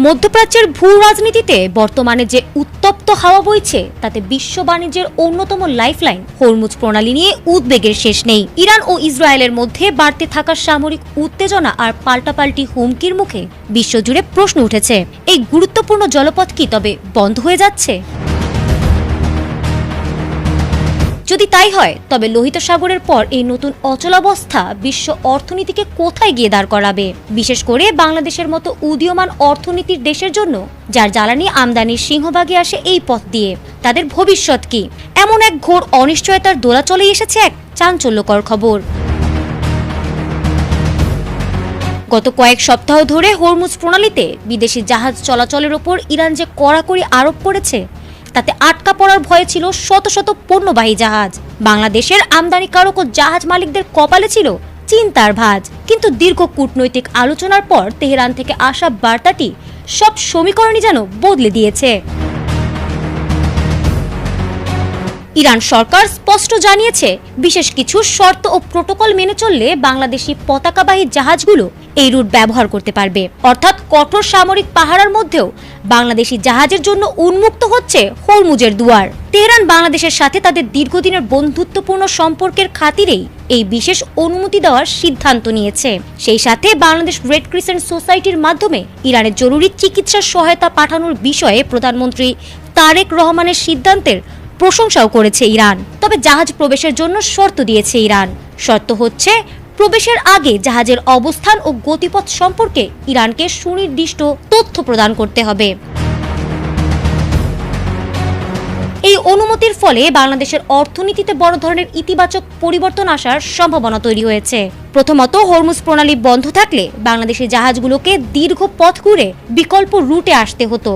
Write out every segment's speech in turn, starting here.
মধ্যপ্রাচ্যের ভূ রাজনীতিতে বর্তমানে যে উত্তপ্ত হাওয়া বইছে তাতে বিশ্ব বাণিজ্যের অন্যতম লাইফলাইন হরমুজ প্রণালী নিয়ে উদ্বেগের শেষ নেই। ইরান ও ইসরায়েলের মধ্যে বাড়তে থাকা সামরিক উত্তেজনা আর পাল্টাপাল্টি হুমকির মুখে বিশ্বজুড়ে প্রশ্ন উঠেছে, এই গুরুত্বপূর্ণ জলপথ কি তবে বন্ধ হয়ে যাচ্ছে? যদি তাই হয় তবে লোহিত সাগরের পর এই নতুন অচলাবস্থা বিশ্ব অর্থনীতিকে কোথায় গিয়ে দাঁড় করাবে, বিশেষ করে বাংলাদেশের মতো উদীয়মান অর্থনীতির দেশের জন্য যার জ্বালানি আমদানির সিংহভাগে আসে এই পথ দিয়ে। তাদের ভবিষ্যৎ কি? এমন এক ঘোর অনিশ্চয়তার দোলাচলে এসেছে এক চাঞ্চল্যকর খবর। গত কয়েক সপ্তাহ ধরে হরমুজ প্রণালীতে বিদেশি জাহাজ চলাচলের ওপর ইরান যে কড়াকড়ি আরোপ করেছে তাতে আটকা পড়ার ভয়ে ছিল শত শত পণ্যবাহী জাহাজ। বাংলাদেশের আমদানিকারক ও জাহাজ মালিকদের কপালে ছিল চিন্তার ভাঁজ। কিন্তু দীর্ঘ কূটনৈতিক আলোচনার পর তেহরান থেকে আসা বার্তাটি সব সমীকরণই যেন বদলে দিয়েছে। ইরান সরকার স্পষ্ট জানিয়েছে, বিশেষ কিছু শর্ত ও প্রোটোকল মেনে চললে বাংলাদেশি পতাকাবাহী জাহাজগুলো এই রুট ব্যবহার করতে পারবে। অর্থাৎ কঠোর সামরিক পাহারার মধ্যেও বাংলাদেশি জাহাজের জন্য উন্মুক্ত হচ্ছে হরমুজের দুয়ার। তেহরান বাংলাদেশের সাথে তাদের দীর্ঘদিনের বন্ধুত্বপূর্ণ সম্পর্কের খাতিরেই এই বিশেষ অনুমতি দেওয়ার সিদ্ধান্ত নিয়েছে। সেই সাথে বাংলাদেশ রেড ক্রিসেন্ট সোসাইটির মাধ্যমে ইরানের জরুরি চিকিৎসা সহায়তা পাঠানোর বিষয়ে প্রধানমন্ত্রী তারেক রহমানের সিদ্ধান্তের প্রশংসাও করেছে ইরান। তবে জাহাজ প্রবেশের জন্য শর্ত দিয়েছে ইরান। শর্ত হচ্ছে, প্রবেশের আগে জাহাজের অবস্থান ও গতিপথ সম্পর্কে ইরানকে সুনির্দিষ্ট তথ্য প্রদান করতে হবে। এই অনুমতির ফলে বাংলাদেশের অর্থনীতিতে বড় ধরনের ইতিবাচক পরিবর্তন আসার সম্ভাবনা তৈরি হয়েছে। প্রথমত, হরমুজ প্রণালী বন্ধ থাকলে বাংলাদেশি জাহাজগুলোকে দীর্ঘ পথ ঘুরে বিকল্প রুটে আসতে হতো,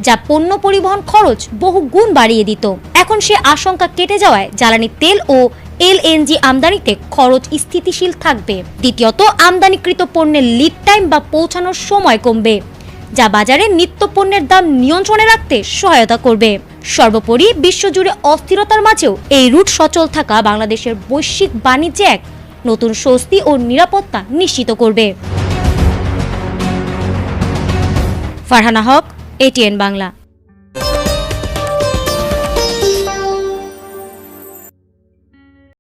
যা পণ্য পরিবহন খরচ বহু গুণ বাড়িয়ে দিত। এখন সে আশঙ্কা কেটে যাওয়ায় জ্বালানি তেল ও এলএনজি আমদানিতে খরচ স্থিতিশীল থাকবে। দ্বিতীয়ত, আমদানিকৃত পণ্যের লিড টাইম বা পৌঁছানোর সময় কমবে, যা বাজারে নিত্য পণ্যের দাম নিয়ন্ত্রণে রাখতে সহায়তা করবে। সর্বোপরি, বিশ্বজুড়ে অস্থিরতার মাঝেও এই রুট সচল থাকা বাংলাদেশের বৈশ্বিক বাণিজ্যে এক নতুন স্বস্তি ও নিরাপত্তা নিশ্চিত করবে। ফারহানা হক, ATN বাংলা।